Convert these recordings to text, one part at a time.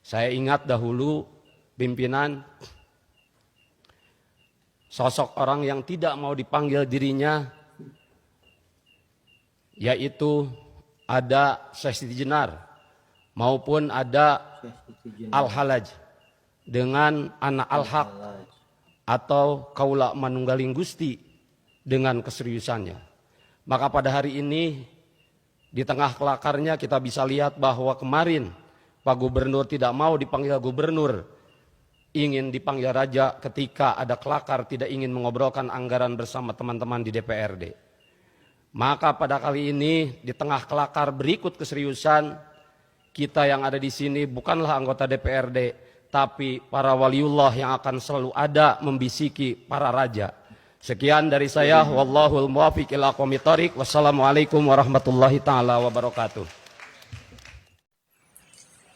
Saya ingat dahulu pimpinan sosok orang yang tidak mau dipanggil dirinya, yaitu ada Syekh Siti Jenar maupun ada Al-Halaj dengan anak Al-Haq atau Kaula Manunggaling Gusti dengan keseriusannya. Maka pada hari ini di tengah kelakarnya kita bisa lihat bahwa kemarin Pak Gubernur tidak mau dipanggil gubernur, ingin dipanggil raja ketika ada kelakar, tidak ingin mengobrolkan anggaran bersama teman-teman di DPRD. Maka pada kali ini di tengah kelakar berikut keseriusan, kita yang ada di sini bukanlah anggota DPRD, tapi para waliullah yang akan selalu ada membisiki para raja. Sekian dari saya, wallahul muwaffiq ila aqwamit thoriq. Wassalamualaikum warahmatullahi taala wabarakatuh.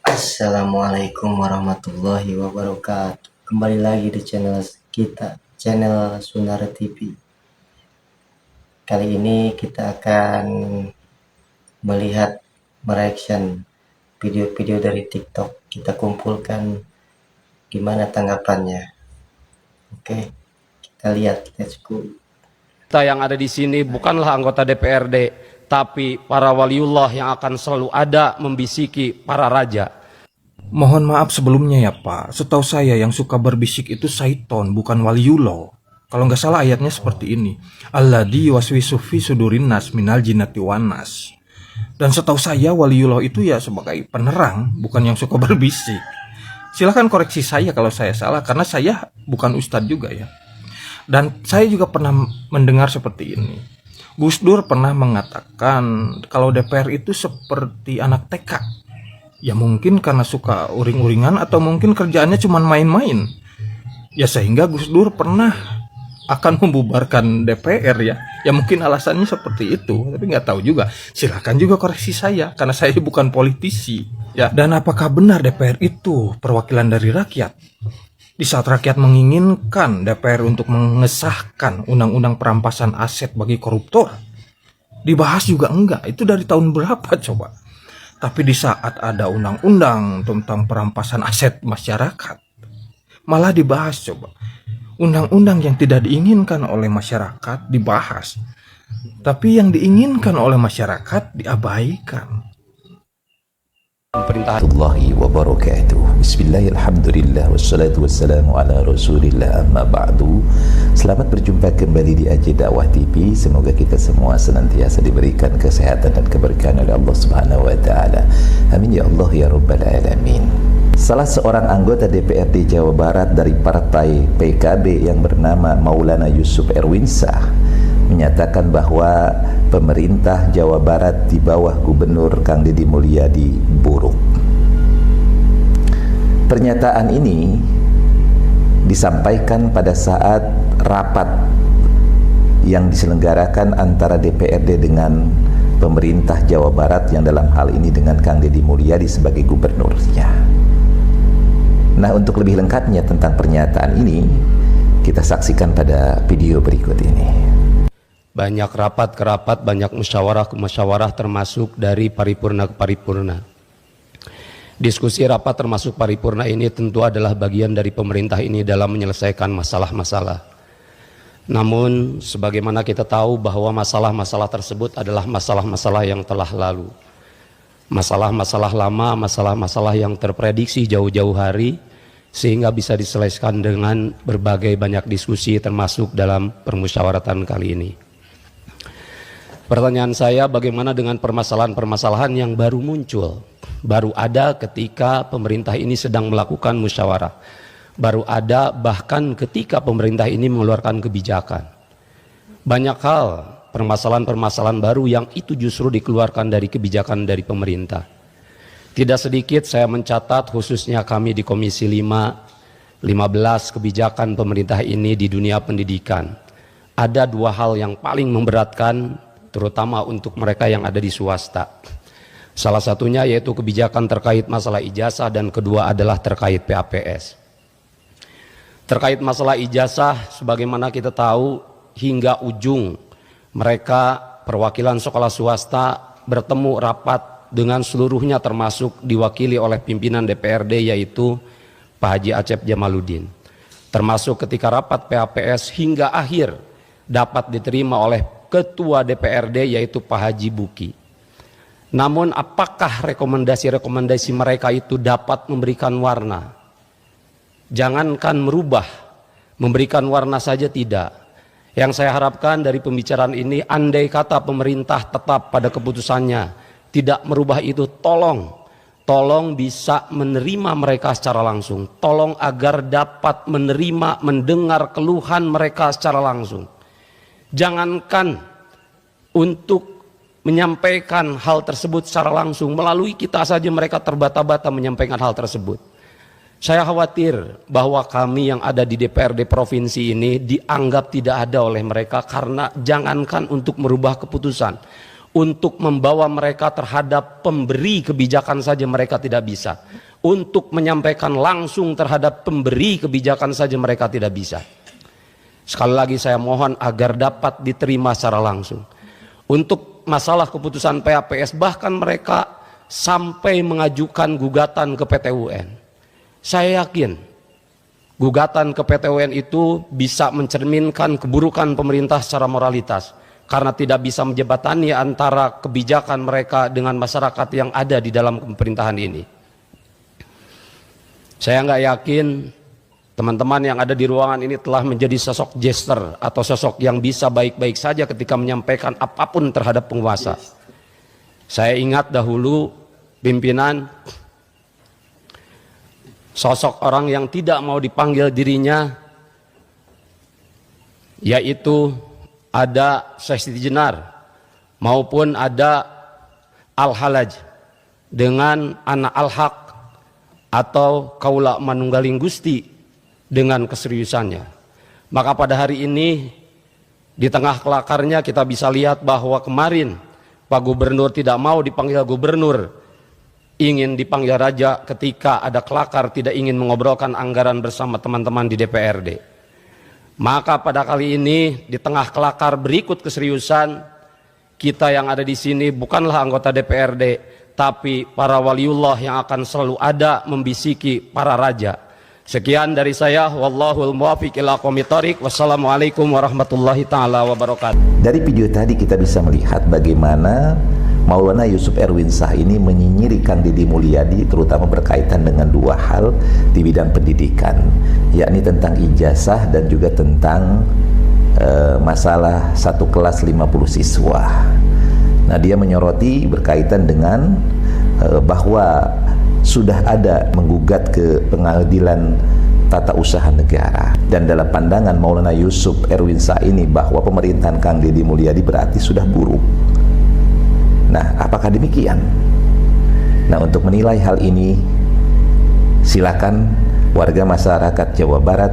Assalamualaikum warahmatullahi wabarakatuh. Kembali lagi di channel kita, channel Sunara TV. Kali ini kita akan melihat mereaction video-video dari TikTok. Kita kumpulkan gimana tanggapannya. Oke, kita lihat, let's go. Kita yang ada di sini bukanlah anggota DPRD, tapi para waliullah yang akan selalu ada membisiki para raja. Mohon maaf sebelumnya ya Pak, setahu saya yang suka berbisik itu syaiton, bukan waliullah. Kalau nggak salah ayatnya seperti ini, alladzi yuwaswisu fi sudurin nas minal jinnati wan nas. Dan setahu saya waliullah itu ya sebagai penerang, bukan yang suka berbisik. Silahkan koreksi saya kalau saya salah, karena saya bukan ustadz juga ya. Dan saya juga pernah mendengar seperti ini. Gus Dur pernah mengatakan kalau DPR itu seperti anak TK. Ya mungkin karena suka uring-uringan atau mungkin kerjaannya cuma main-main. Ya sehingga Gus Dur pernah akan membubarkan DPR ya. Ya mungkin alasannya seperti itu, tapi nggak tahu juga. Silahkan juga koreksi saya, karena saya bukan politisi. Ya, dan apakah benar DPR itu perwakilan dari rakyat? Di saat rakyat menginginkan DPR untuk mengesahkan undang-undang perampasan aset bagi koruptor, dibahas juga enggak. Itu dari tahun berapa coba? Tapi di saat ada undang-undang tentang perampasan aset masyarakat, malah dibahas coba. Undang-undang yang tidak diinginkan oleh masyarakat dibahas, tapi yang diinginkan oleh masyarakat diabaikan. Warahmatullahi wabarakatuh. Bismillahirrahmanirrahim. Wassalatu wassalamu ala rasulillah, amma ba'du. Selamat berjumpa kembali di AJ Dakwah TV. Semoga kita semua senantiasa diberikan kesehatan dan keberkahan oleh Allah Subhanahu wa taala. Amin ya Allah ya rabbal alamin. Salah seorang anggota DPRD Jawa Barat dari partai PKB yang bernama Maulana Yusuf Erwinsyah menyatakan bahwa pemerintah Jawa Barat di bawah Gubernur Kang Deddy Mulyadi buruk. Pernyataan ini disampaikan pada saat rapat yang diselenggarakan antara DPRD dengan pemerintah Jawa Barat, yang dalam hal ini dengan Kang Deddy Mulyadi sebagai gubernurnya. Nah, untuk lebih lengkapnya tentang pernyataan ini, kita saksikan pada video berikut ini. Banyak rapat ke rapat, banyak musyawarah ke musyawarah, termasuk dari paripurna ke paripurna. Diskusi rapat termasuk paripurna ini tentu adalah bagian dari pemerintah ini dalam menyelesaikan masalah-masalah. Namun sebagaimana kita tahu bahwa masalah-masalah tersebut adalah masalah-masalah yang telah lalu. Masalah-masalah lama, masalah-masalah yang terprediksi jauh-jauh hari, sehingga bisa diselesaikan dengan berbagai banyak diskusi termasuk dalam permusyawaratan kali ini. Pertanyaan saya, bagaimana dengan permasalahan-permasalahan yang baru muncul, baru ada ketika pemerintah ini sedang melakukan musyawarah, baru ada bahkan ketika pemerintah ini mengeluarkan kebijakan. Banyak hal, permasalahan-permasalahan baru yang itu justru dikeluarkan dari kebijakan dari pemerintah. Tidak sedikit saya mencatat, khususnya kami di Komisi 5, 15 kebijakan pemerintah ini di dunia pendidikan. Ada dua hal yang paling memberatkan, terutama untuk mereka yang ada di swasta. Salah satunya yaitu kebijakan terkait masalah ijazah, dan kedua adalah terkait PAPS. Terkait masalah ijazah, sebagaimana kita tahu, hingga ujung mereka perwakilan sekolah swasta bertemu rapat dengan seluruhnya termasuk diwakili oleh pimpinan DPRD yaitu Pak Haji Acep Jamaluddin. Termasuk ketika rapat PAPS hingga akhir dapat diterima oleh Ketua DPRD yaitu Pak Haji Buki. Namun apakah rekomendasi-rekomendasi mereka itu dapat memberikan warna? Jangankan merubah, memberikan warna saja tidak. Yang saya harapkan dari pembicaraan ini, andai kata pemerintah tetap pada keputusannya, tidak merubah itu, tolong bisa menerima mereka secara langsung. Tolong agar dapat menerima, mendengar keluhan mereka secara langsung. Jangankan untuk menyampaikan hal tersebut secara langsung, melalui kita saja mereka terbata-bata menyampaikan hal tersebut. Saya khawatir bahwa kami yang ada di DPRD provinsi ini dianggap tidak ada oleh mereka, karena jangankan untuk merubah keputusan, untuk membawa mereka terhadap pemberi kebijakan saja mereka tidak bisa. Untuk menyampaikan langsung terhadap pemberi kebijakan saja mereka tidak bisa. Sekali lagi saya mohon agar dapat diterima secara langsung. Untuk masalah keputusan PAPS, bahkan mereka sampai mengajukan gugatan ke PT UN. Saya yakin gugatan ke PT UN itu bisa mencerminkan keburukan pemerintah secara moralitas, karena tidak bisa menjembatani antara kebijakan mereka dengan masyarakat yang ada di dalam pemerintahan ini. Saya nggak yakin teman-teman yang ada di ruangan ini telah menjadi sosok jester atau sosok yang bisa baik-baik saja ketika menyampaikan apapun terhadap penguasa. Saya ingat dahulu pimpinan, sosok orang yang tidak mau dipanggil dirinya, yaitu ada Syekh Siti Jenar maupun ada Al-Halaj dengan anak Al-Haq atau Kaula Manunggaling Gusti dengan keseriusannya. Maka pada hari ini di tengah kelakarnya kita bisa lihat bahwa kemarin Pak Gubernur tidak mau dipanggil gubernur, ingin dipanggil raja ketika ada kelakar, tidak ingin mengobrolkan anggaran bersama teman-teman di DPRD. Maka pada kali ini di tengah kelakar berikut keseriusan, kita yang ada di sini bukanlah anggota DPRD, tapi para waliullah yang akan selalu ada membisiki para raja. Sekian dari saya, wallahul muwaffiq ila aqwamit thoriq. Wassalamualaikum warahmatullahi taala wabarakatuh. Dari video tadi kita bisa melihat bagaimana Maulana Yusuf Erwin Shah ini menyinyiri Kang Deddy Mulyadi, terutama berkaitan dengan dua hal di bidang pendidikan, yakni tentang ijazah dan juga tentang masalah satu kelas 50 siswa. Nah, dia menyoroti berkaitan dengan bahwa sudah ada menggugat ke pengadilan tata usaha negara, dan dalam pandangan Maulana Yusuf Erwin Shah ini bahwa pemerintahan Kang Deddy Mulyadi berarti sudah buruk. Nah, apakah demikian? Nah, untuk menilai hal ini silakan warga masyarakat Jawa Barat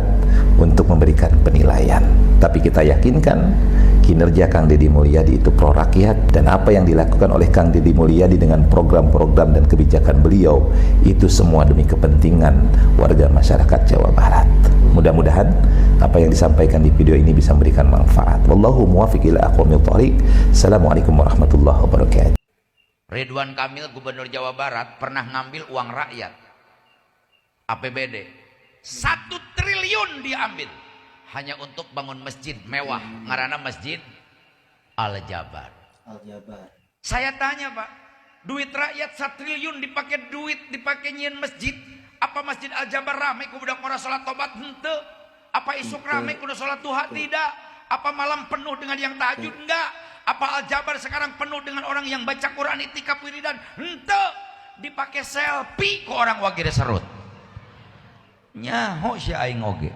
untuk memberikan penilaian. Tapi kita yakinkan kinerja Kang Deddy Mulyadi itu pro rakyat, dan apa yang dilakukan oleh Kang Deddy Mulyadi dengan program-program dan kebijakan beliau itu semua demi kepentingan warga masyarakat Jawa Barat. Mudah-mudahan apa yang disampaikan di video ini bisa memberikan manfaat. Wallahu muwaffiq ila aqwamit thoriq. Assalamualaikum warahmatullahi wabarakatuh. Ridwan Kamil, Gubernur Jawa Barat, pernah ngambil uang rakyat APBD 1 triliun diambil hanya untuk bangun masjid mewah, ngaranna Masjid Al-Jabar. Saya tanya, Pak, duit rakyat 1 triliun dipakai nyian masjid, apa Masjid Al-Jabar rame ku budak mora salat tobat? Henteu. Apa isuk rame kudu salat duha? Tidak. Apa malam penuh dengan yang tahajud? Enggak. Apa Al-Jabar sekarang penuh dengan orang yang baca Quran, itikaf, wiridan? Henteu. Dipakai selfie ku orang wagire serut. Nyaho si aing oge.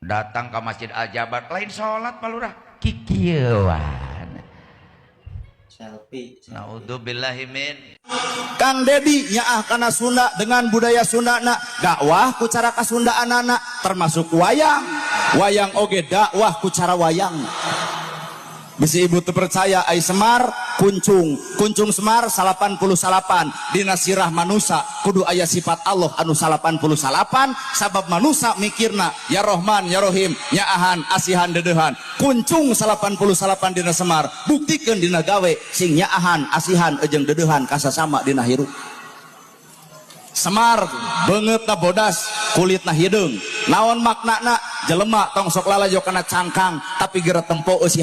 Datang ke Masjid Al-Jabar lain sholat Pak Lurah, kikieuan Selfie. Naudzubillahi min. Kang Deddy nyaah kana Sunda dengan budaya Sundana, dakwah ku cara kasundaanana termasuk wayang. Wayang oge dakwah ku cara wayang. Bisi ibu terpercaya ai Semar kuncung Semar 88 dina sirah manusia kudu aya sifat Allah anu 88 sabab manusia mikirna ya Rohman ya Rohim ya Ahan asihan dedehan kuncung 88 dina Semar buktikeun dina gawe sing ya Ahan asihan jeung dedehan kasasama dina hirup. Semar beungeutna bodas kulitna hideung naon maknana jelema tong sok lalajo kana cangkang tapi geura tempo eusi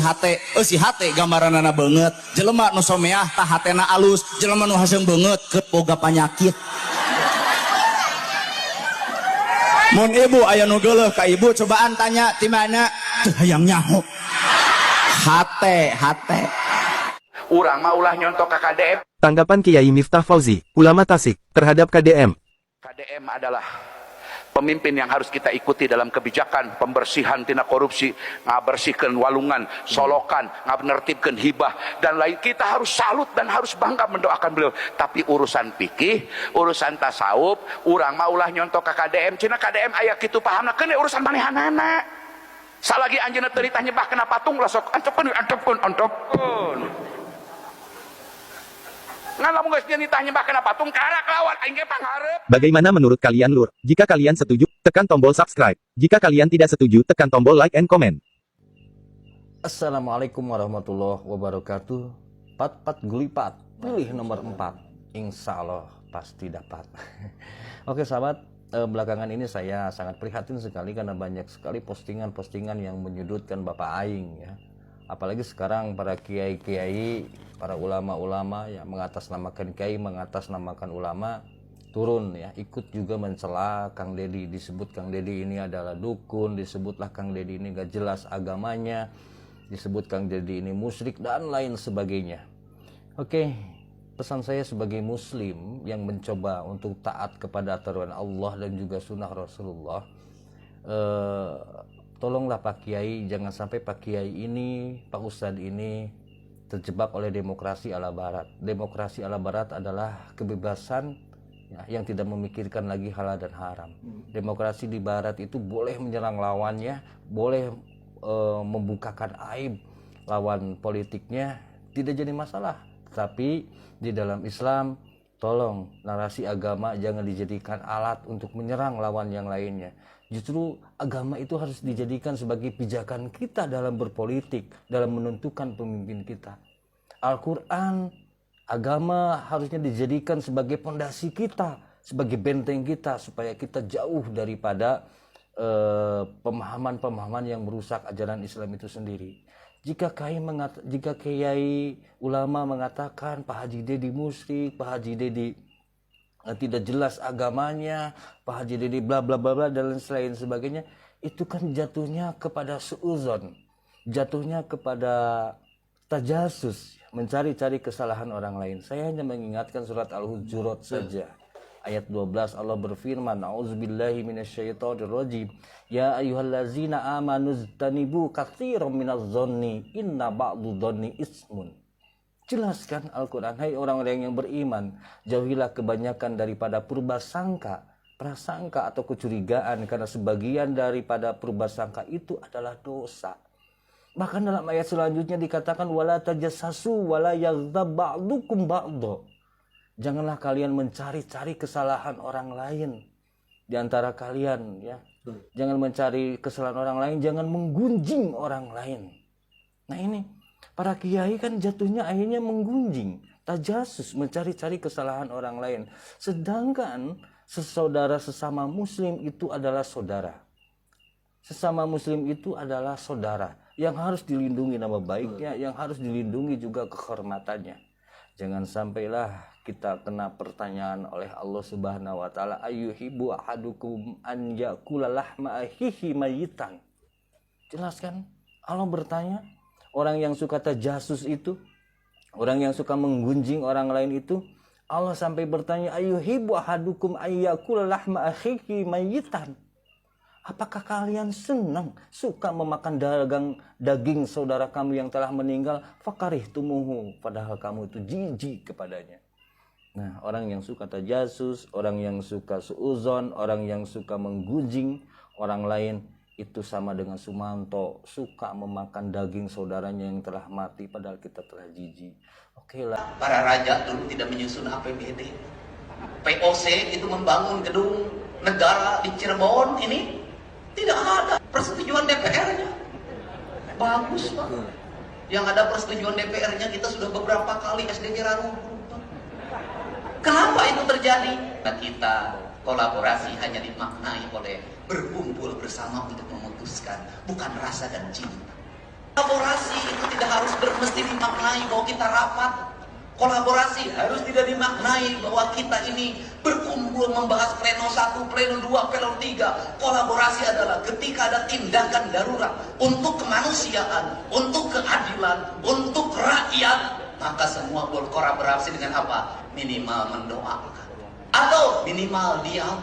hate gambaranana beungeut jelema nu someah tah hatena alus jelema nu haseung beungeut keur boga panyakit. Mun ibu aya nu geuleuh ka ibu cobaan tanya ti mana teu hayang nyaho hate Urang mah ulah nyontok ke KDM. Tanggapan Kiai Miftah Fauzi, ulama Tasik, terhadap KDM. KDM adalah pemimpin yang harus kita ikuti dalam kebijakan pembersihan tina korupsi, ngabersihkeun walungan, solokan, ngabenertibkeun hibah dan lain. Kita harus salut dan harus bangga mendoakan beliau. Tapi urusan fikih, urusan tasawuf, urang mah ulah nyontok ke KDM. Cina KDM aya kitu pahamna keun urusan manehanana. Salagi anjeunna teu ditah nyembah kana patung lah sok antepkeun. Ngan lamun geus ditah nyembah kana patung karak lawan aing ge pangharep. Bagaimana menurut kalian Lur? Jika kalian setuju, tekan tombol subscribe. Jika kalian tidak setuju, tekan tombol like and comment. Assalamualaikum warahmatullahi wabarakatuh. Pat gulipat, pilih nomor 4. Insya Allah pasti dapat. Oke sahabat, belakangan ini saya sangat prihatin sekali karena banyak sekali postingan-postingan yang menyudutkan Bapak Aing ya. Apalagi sekarang para kiai-kiai, para ulama-ulama yang mengatasnamakan kiai, mengatasnamakan ulama turun ya, ikut juga mencela Kang Deddy. Disebut Kang Deddy ini adalah dukun, disebutlah Kang Deddy ini gak jelas agamanya, disebut Kang Deddy ini musyrik dan lain sebagainya. Oke, pesan saya sebagai muslim yang mencoba untuk taat kepada aturan Allah dan juga sunnah Rasulullah, tolonglah Pak Kiai, jangan sampai Pak Kiai ini, Pak Ustadz ini terjebak oleh demokrasi ala barat. Demokrasi ala barat adalah kebebasan ya, yang tidak memikirkan lagi halal dan haram. Demokrasi di barat itu boleh menyerang lawannya, boleh membukakan aib lawan politiknya, tidak jadi masalah. Tapi di dalam Islam, tolong narasi agama jangan dijadikan alat untuk menyerang lawan yang lainnya. Justru agama itu harus dijadikan sebagai pijakan kita dalam berpolitik, dalam menentukan pemimpin kita. Al-Quran, agama harusnya dijadikan sebagai pondasi kita, sebagai benteng kita, supaya kita jauh daripada pemahaman-pemahaman yang merusak ajaran Islam itu sendiri. Jika kiai ulama mengatakan Pak Haji Deddy musyrik, Pak Haji Deddy tidak jelas agamanya, Pak Haji Deddy bla bla bla dan lain sebagainya, itu kan jatuhnya kepada suuzon, jatuhnya kepada tajasus, mencari-cari kesalahan orang lain. Saya hanya mengingatkan surat Al-Hujurat saja. Ayat 12 Allah berfirman, A'udzubillahi minasyaitonirrajim. Ya ayyuhallazina amanu ztanibu katsiran minadh-dhonni inna ba'dadh-dhonni ismun. Jelaskan Al-Quran, hai orang-orang yang beriman, jauhilah kebanyakan daripada purbasangka, prasangka atau kecurigaan, karena sebagian daripada purbasangka itu adalah dosa. Bahkan dalam ayat selanjutnya dikatakan wala tajassasu wala yaghtab ba'dukum ba'dha. Janganlah kalian mencari-cari kesalahan orang lain di antara kalian ya. Jangan mencari kesalahan orang lain, jangan menggunjing orang lain. Nah ini para kiai kan jatuhnya akhirnya menggunjing, tajasus, mencari-cari kesalahan orang lain. Sedangkan saudara sesama muslim itu adalah saudara. Sesama muslim itu adalah saudara yang harus dilindungi nama baiknya, yang harus dilindungi juga kehormatannya. Jangan sampailah kita kena pertanyaan oleh Allah Subhanahu wa taala, ayyuhibbu ahadukum an yakula lahma akhihi mayitan. Jelaskan, Allah bertanya, orang yang suka tajasus itu, orang yang suka menggunjing orang lain itu, Allah sampai bertanya, ayyuhibbu ahadukum an yakula lahma akhihi mayitan. Apakah kalian senang, suka memakan daging saudara kamu yang telah meninggal? Fakarihtumuhu, padahal kamu itu jijik kepadanya. Nah, orang yang suka tajasus, orang yang suka suuzon, orang yang suka menggunjing orang lain, itu sama dengan Sumanto suka memakan daging saudaranya yang telah mati padahal kita telah jijik. Oke lah. Para raja dulu tidak menyusun APBD. POC itu membangun gedung negara di Cirebon ini tidak ada persetujuan DPR-nya. Bagus Pak. Yang ada persetujuan DPR-nya kita sudah beberapa kali SDG runtuh. Kenapa itu terjadi? Kita kolaborasi hanya dimaknai oleh berkumpul bersama untuk memutuskan, bukan rasa dan cinta. Kolaborasi itu tidak harus mesti dimaknai bahwa kita rapat. Kolaborasi harus tidak dimaknai bahwa kita ini berkumpul membahas pleno 1, pleno 2, pleno 3. Kolaborasi adalah ketika ada tindakan darurat untuk kemanusiaan, untuk keadilan, untuk rakyat, maka semua berkolaborasi dengan apa? Minimal mendoakan atau minimal diam.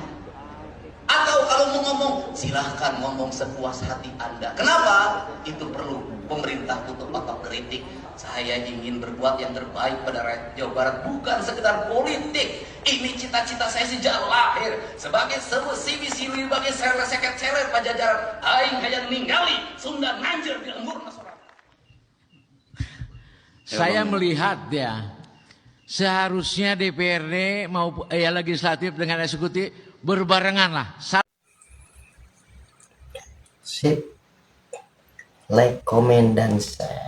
Atau kalau mau ngomong, silahkan ngomong sepuas hati Anda. Kenapa? Itu perlu pemerintah tutup otak kritik. Saya ingin berbuat yang terbaik pada rakyat Jawa Barat, bukan sekedar politik. Ini cita-cita saya sejak lahir. Sebagai sibisi sebagai seket-seket Pajajaran, aing hayang ningali Sunda nanjir di lembur masyarakat. Saya melihat ya, seharusnya DPRD maupun legislatif dengan eksekutif berbarengan lah. Sip. Like, komen, dan share.